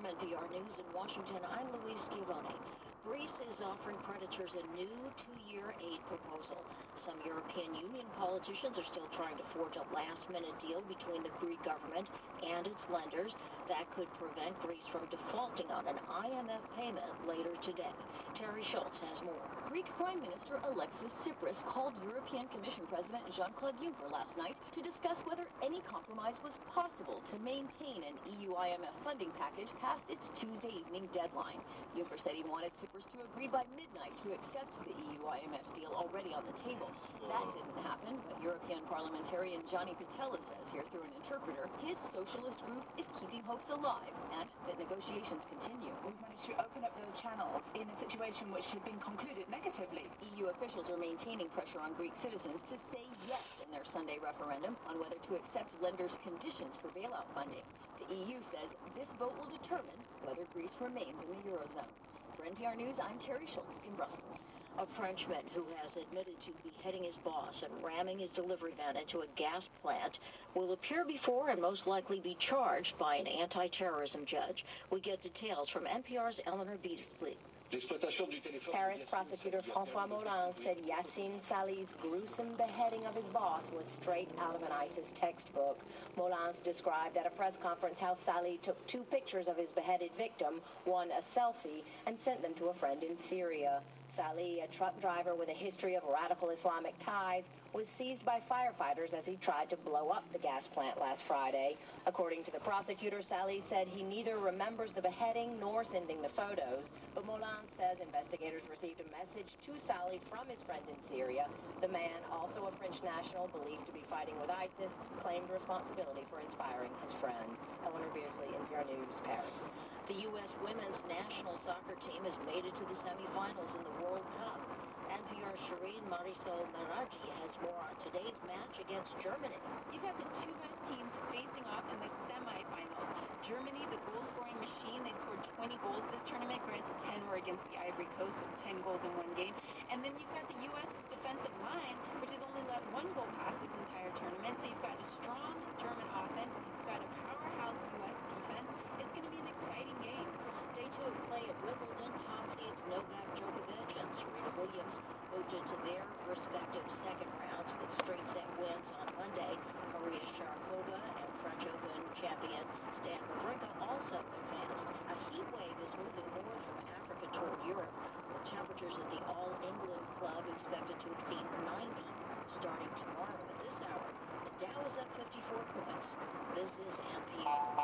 From NPR News in Washington, I'm Louise Schiavone. Greece is offering creditors a new 2-year aid proposal. Some European Union politicians are still trying to forge a last-minute deal between the Greek government and its lenders that could prevent Greece from defaulting on an IMF payment later today. Terry Schultz has more. Greek Prime Minister Alexis Tsipras called European Commission President Jean-Claude Juncker last night to discuss whether any compromise was possible to maintain an EU-IMF funding package past its Tuesday evening deadline. Juncker said he wanted Tsipras to agree by midnight to accept the EU-IMF deal already on the table. That didn't happen, but European parliamentarian Johnny Pittella says here through an interpreter his socialist group is keeping hopes alive and that negotiations continue. We've managed to open up those channels in a situation which had been concluded negatively. EU officials are maintaining pressure on Greek citizens to say yes in their Sunday referendum on whether to accept lenders' conditions for bailout funding. The EU says this vote will determine whether Greece remains in the Eurozone. For NPR News, I'm Terry Schultz in Brussels. A Frenchman who has admitted to beheading his boss and ramming his delivery van into a gas plant will appear before and most likely be charged by an anti-terrorism judge. We get details from NPR's Eleanor Beasley. Paris prosecutor François Molins said Yassine Salih's gruesome beheading of his boss was straight out of an ISIS textbook. Molins described at a press conference how Salih took 2 pictures of his beheaded victim, one a selfie, and sent them to a friend in Syria. Salih, a truck driver with a history of radical Islamic ties, was seized by firefighters as he tried to blow up the gas plant last Friday. According to the prosecutor, Salih said he neither remembers the beheading nor sending the photos, but Molins says investigators received a message to Salih from his friend in Syria. The man, also a French national believed to be fighting with ISIS, claimed responsibility for inspiring his friend. Eleanor Beardsley, NPR News, Paris. The U.S. women's national soccer team has made it to the semifinals in the World Cup. NPR's Shireen Marisol Meraji has more on today's match against Germany. You've got the 2 best teams facing off in the semifinals. Germany, the goal-scoring machine, they've scored 20 goals this tournament. Granted, 10 were against the Ivory Coast, so 10 goals in one game. And then you've got the U.S.'s defensive line, which has only let 1 goal pass this entire tournament. So you've got a strong German offense, you've got a powerhouse U.S. defense. It's going to be an exciting game. Day 2 of play at Wimbledon, top seeds Novak Djokovic and Serena Williams moved into their respective second rounds with straight set wins on Monday. Maria Sharapova and French Open champion Stan Wawrinka also advanced. A heat wave is moving north from Africa toward Europe, with temperatures at the All England Club expected to exceed 90 starting tomorrow at this hour. The Dow is up 54 points. This is NPR.